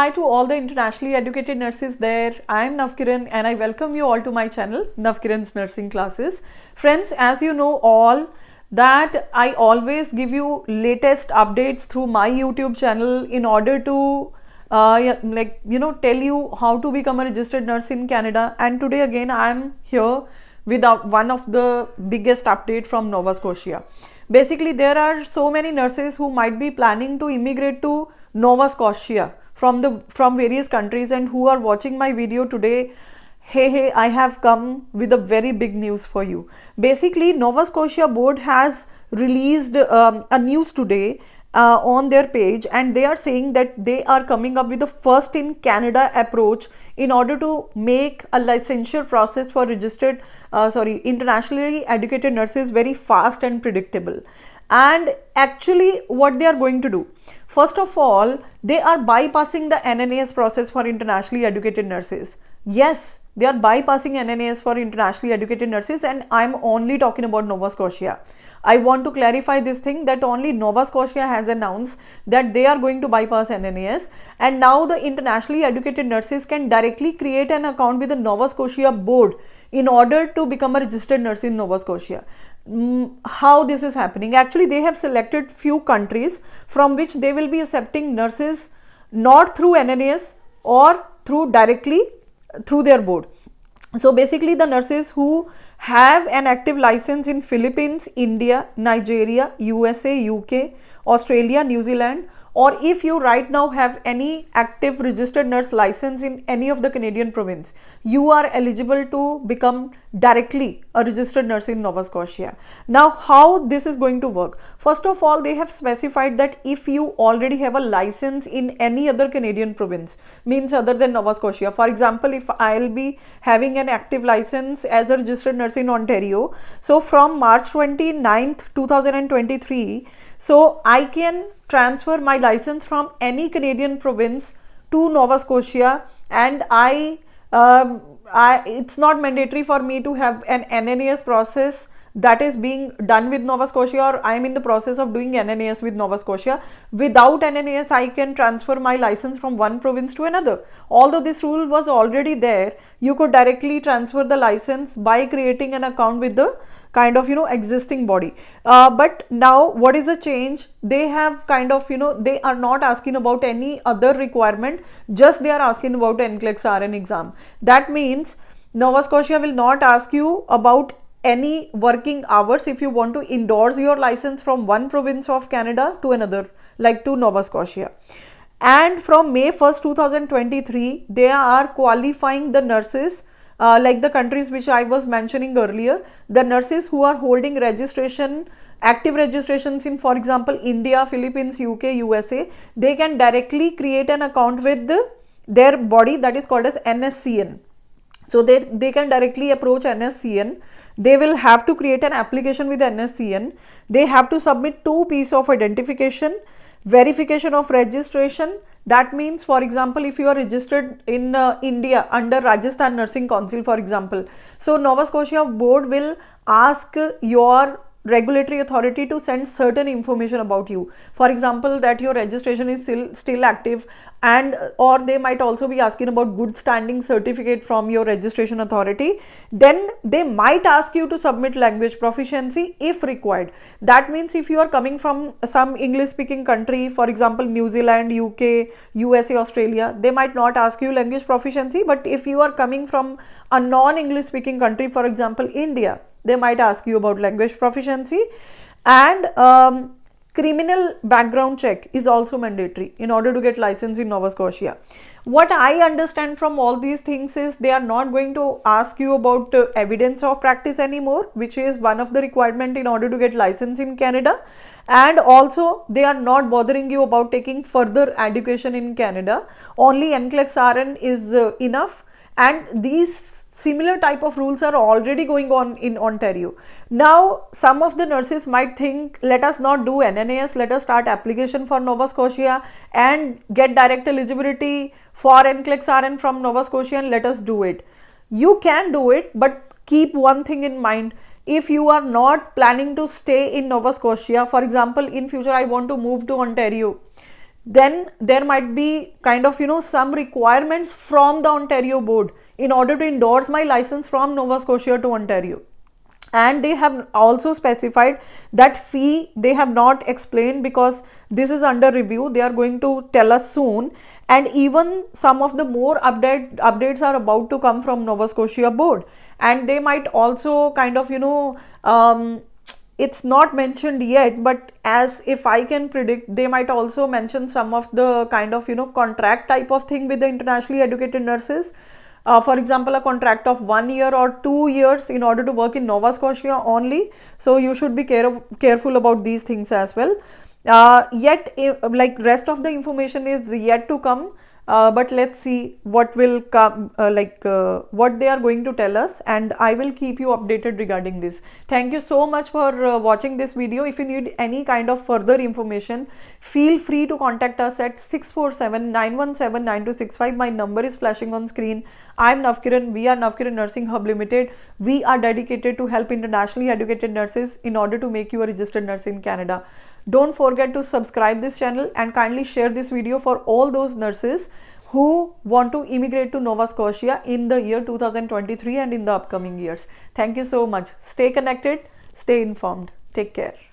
hi to all the internationally educated nurses there. I am Navkiran and I welcome you all to my channel, Navkiran's Nursing Classes. Friends, as you know all that I always give you latest updates through my YouTube channel in order to tell you how to become a registered nurse in Canada. And today again I am here with one of the biggest update from Nova Scotia. Basically, there are so many nurses who might be planning to immigrate to Nova Scotia from various countries and who are watching my video today. Hey, I have come with a very big news for you. Basically, Nova Scotia board has released a news today on their page, and they are saying that they are coming up with the first in Canada approach in order to make a licensure process for internationally educated nurses very fast and predictable. And actually what they are going to do, first of all, they are bypassing the NNAS process for internationally educated nurses. Yes, they are bypassing NNAS for internationally educated nurses, and I'm only talking about Nova Scotia. I want to clarify this thing that only Nova Scotia has announced that they are going to bypass NNAS, and now the internationally educated nurses can directly create an account with the Nova Scotia board in order to become a registered nurse in Nova Scotia. How this is happening? Actually, they have selected few countries from which they will be accepting nurses not through NNAS or directly through their board. So basically, the nurses who have an active license in Philippines, India, Nigeria, USA, UK, Australia, New Zealand, or if you right now have any active registered nurse license in any of the Canadian province, you are eligible to become directly a registered nurse in Nova Scotia. Now, how this is going to work? First of all, they have specified that if you already have a license in any other Canadian province, means other than Nova Scotia, for example, if I'll be having an active license as a registered nurse in Ontario, so from March 29th, 2023, so I can transfer my license from any Canadian province to Nova Scotia, and it's not mandatory for me to have an NNAS process that is being done with Nova Scotia, or I am in the process of doing NNAS with Nova Scotia. Without NNAS, I can transfer my license from one province to another. Although this rule was already there, you could directly transfer the license by creating an account with the kind of existing body. But now what is the change? They have they are not asking about any other requirement, just they are asking about NCLEX RN exam. That means Nova Scotia will not ask you about any working hours if you want to endorse your license from one province of Canada to another, like to Nova Scotia. And from May 1st, 2023, they are qualifying the nurses like the countries which I was mentioning earlier, the nurses who are holding active registrations in, for example, India, Philippines, UK, USA, they can directly create an account with their body that is called as NSCN. So they can directly approach NSCN. They will have to create an application with NSCN. They have to submit 2 pieces of identification, verification of registration. That means, for example, if you are registered in India under Rajasthan Nursing Council, for example, so Nova Scotia board will ask your regulatory authority to send certain information about you, for example, that your registration is still active, and or they might also be asking about good standing certificate from your registration authority. Then they might ask you to submit language proficiency if required. That means if you are coming from some English speaking country, for example, New Zealand, UK, USA, Australia, they might not ask you language proficiency. But if you are coming from a non-English speaking country, for example, India, they might ask you about language proficiency. And criminal background check is also mandatory in order to get license in Nova Scotia. What I understand from all these things is they are not going to ask you about evidence of practice anymore, which is one of the requirement in order to get license in Canada. And also they are not bothering you about taking further education in Canada. Only NCLEX RN is enough, and these similar type of rules are already going on in Ontario. Now, some of the nurses might think, let us not do NNAS, let us start application for Nova Scotia and get direct eligibility for NCLEX RN from Nova Scotia, and let us do it. You can do it, but keep one thing in mind. If you are not planning to stay in Nova Scotia, for example, in future I want to move to Ontario, then there might be kind of, some requirements from the Ontario board in order to endorse my license from Nova Scotia to Ontario. And they have also specified that fee they have not explained because this is under review. They are going to tell us soon, and even some of the more updates are about to come from Nova Scotia board, and they might also kind of, it's not mentioned yet, but as if I can predict, they might also mention some of the kind of, contract type of thing with the internationally educated nurses. For example, a contract of 1 year or 2 years in order to work in Nova Scotia only. So you should be careful about these things as well. Yet, like rest of the information is yet to come. But let's see what will come, what they are going to tell us, and I will keep you updated regarding this. Thank you so much for watching this video. If you need any kind of further information, feel free to contact us at 647-917-9265. My number is flashing on screen. I am Navkiran. We are Navkiran Nursing Hub Limited. We are dedicated to help internationally educated nurses in order to make you a registered nurse in Canada. Don't forget to subscribe this channel and kindly share this video for all those nurses who want to immigrate to Nova Scotia in the year 2023 and in the upcoming years. Thank you so much. Stay connected, stay informed. Take care.